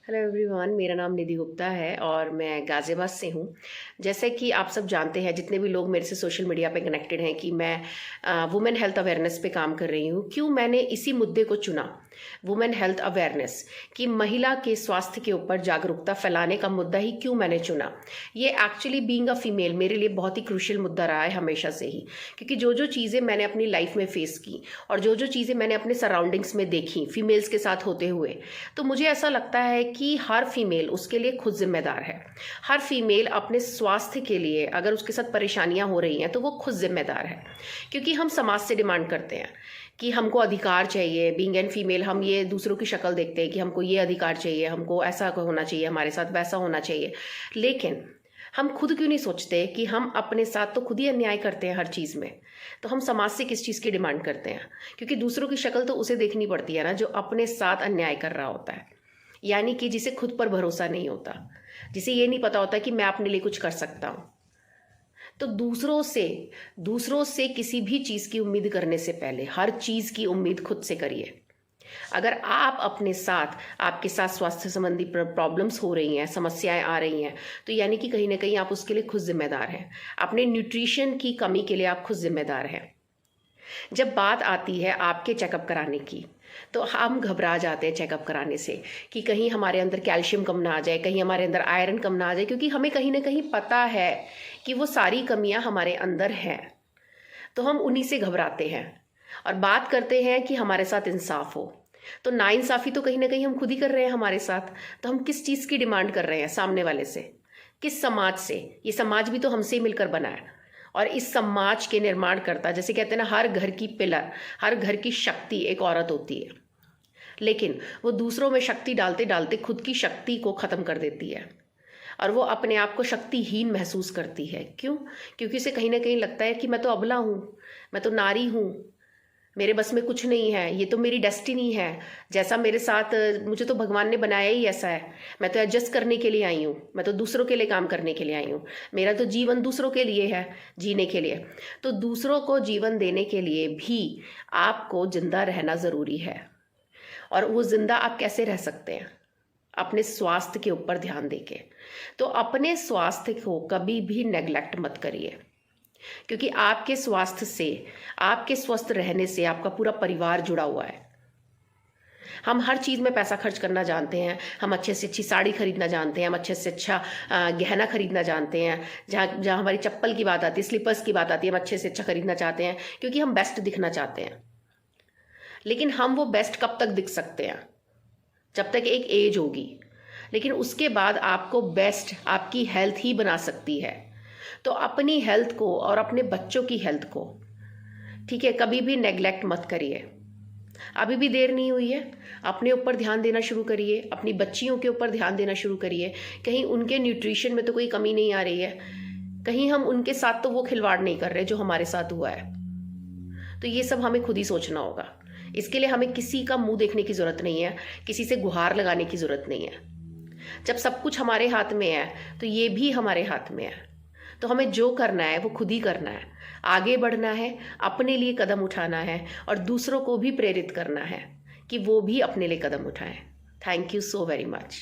Hello everyone, मेरा नाम निधि गुप्ता है और मैं गाज़ियाबाद से हूँ। जैसे कि आप सब जानते हैं, जितने भी लोग मेरे से सोशल मीडिया पे कनेक्टेड हैं, कि मैं वुमेन हेल्थ अवेयरनेस पे काम कर रही हूँ। क्यों मैंने इसी मुद्दे को चुना, वुमेन हेल्थ अवेयरनेस, कि महिला के स्वास्थ्य के ऊपर जागरूकता फैलाने का मुद्दा ही क्यों मैंने चुना। ये एक्चुअली बीइंग अ फीमेल मेरे लिए बहुत ही क्रूशियल मुद्दा रहा है हमेशा से ही, क्योंकि जो जो चीज़ें मैंने अपनी लाइफ में फेस की और जो जो चीज़ें मैंने अपने सराउंडिंग्स में देखी फीमेल्स के साथ होते हुए, तो मुझे ऐसा लगता है कि हर फीमेल उसके लिए खुद जिम्मेदार है। हर फीमेल अपने स्वास्थ्य के लिए अगर उसके साथ परेशानियां हो रही हैं तो वो खुद जिम्मेदार है, क्योंकि हम समाज से डिमांड करते हैं कि हमको अधिकार चाहिए। बीइंग एन फीमेल हम ये दूसरों की शक्ल देखते हैं कि हमको ये अधिकार चाहिए, हमको ऐसा होना चाहिए, हमारे साथ वैसा होना चाहिए। लेकिन हम खुद क्यों नहीं सोचते कि हम अपने साथ तो खुद ही अन्याय करते हैं हर चीज़ में। तो हम समाज से किस चीज़ की डिमांड करते हैं? क्योंकि दूसरों की शक्ल तो उसे देखनी पड़ती है ना, जो अपने साथ अन्याय कर रहा होता है। यानी कि जिसे खुद पर भरोसा नहीं होता, जिसे ये नहीं पता होता कि मैं अपने लिए कुछ कर सकता हूँ। तो दूसरों से किसी भी चीज़ की उम्मीद करने से पहले हर चीज़ की उम्मीद खुद से करिए। अगर आप अपने साथ, आपके साथ स्वास्थ्य संबंधी प्रॉब्लम्स हो रही हैं, समस्याएं आ रही हैं, तो यानी कि कहीं ना कहीं आप उसके लिए खुद जिम्मेदार हैं। अपने न्यूट्रिशन की कमी के लिए आप खुद जिम्मेदार हैं। जब बात आती है आपके चेकअप कराने की, तो हम घबरा जाते हैं चेकअप कराने से कि कहीं हमारे अंदर कैल्शियम कम ना आ जाए, कहीं हमारे अंदर आयरन कम ना आ जाए, क्योंकि हमें कहीं ना कहीं पता है कि वो सारी कमियां हमारे अंदर हैं। तो हम उन्हीं से घबराते हैं और बात करते हैं कि हमारे साथ इंसाफ हो। तो नाइंसाफ़ी तो कहीं ना कहीं हम खुद ही कर रहे हैं हमारे साथ। तो हम किस चीज़ की डिमांड कर रहे हैं सामने वाले से, किस समाज से? ये समाज भी तो हमसे ही मिलकर बना है। और इस समाज के निर्माण करता, जैसे कहते हैं ना, हर घर की पिलर, हर घर की शक्ति एक औरत होती है। लेकिन वो दूसरों में शक्ति डालते डालते खुद की शक्ति को ख़त्म कर देती है और वो अपने आप को शक्तिहीन महसूस करती है। क्यों? क्योंकि उसे कहीं ना कहीं लगता है कि मैं तो अबला हूँ, मैं तो नारी हूँ, मेरे बस में कुछ नहीं है, ये तो मेरी डेस्टिनी है, जैसा मेरे साथ मुझे तो भगवान ने बनाया ही ऐसा है। मैं तो एडजस्ट करने के लिए आई हूँ, मैं तो दूसरों के लिए काम करने के लिए आई हूँ, मेरा तो जीवन दूसरों के लिए है, जीने के लिए। तो दूसरों को जीवन देने के लिए भी आपको जिंदा रहना ज़रूरी है। और वो जिंदा आप कैसे रह सकते हैं? अपने स्वास्थ्य के ऊपर ध्यान देके। तो अपने स्वास्थ्य को कभी भी नेग्लेक्ट मत करिए, क्योंकि आपके स्वास्थ्य से, आपके स्वस्थ रहने से आपका पूरा परिवार जुड़ा हुआ है। हम हर चीज़ में पैसा खर्च करना जानते हैं, हम अच्छे से अच्छी साड़ी खरीदना जानते हैं, हम अच्छे से अच्छा गहना खरीदना जानते हैं। जहाँ जहाँ हमारी चप्पल की बात आती है, स्लीपर्स की बात आती है, हम अच्छे से अच्छा खरीदना चाहते हैं, क्योंकि हम बेस्ट दिखना चाहते हैं। लेकिन हम वो बेस्ट कब तक दिख सकते हैं? जब तक एक एज होगी। लेकिन उसके बाद आपको बेस्ट आपकी हेल्थ ही बना सकती है। तो अपनी हेल्थ को और अपने बच्चों की हेल्थ को, ठीक है, कभी भी नेग्लेक्ट मत करिए। अभी भी देर नहीं हुई है, अपने ऊपर ध्यान देना शुरू करिए, अपनी बच्चियों के ऊपर ध्यान देना शुरू करिए। कहीं उनके न्यूट्रिशन में तो कोई कमी नहीं आ रही है, कहीं हम उनके साथ तो वो खिलवाड़ नहीं कर रहे जो हमारे साथ हुआ है। तो ये सब हमें खुद ही सोचना होगा। इसके लिए हमें किसी का मुंह देखने की जरूरत नहीं है, किसी से गुहार लगाने की जरूरत नहीं है। जब सब कुछ हमारे हाथ में है तो ये भी हमारे हाथ में है। तो हमें जो करना है वो खुद ही करना है, आगे बढ़ना है, अपने लिए कदम उठाना है और दूसरों को भी प्रेरित करना है कि वो भी अपने लिए कदम उठाएं। Thank you so very much.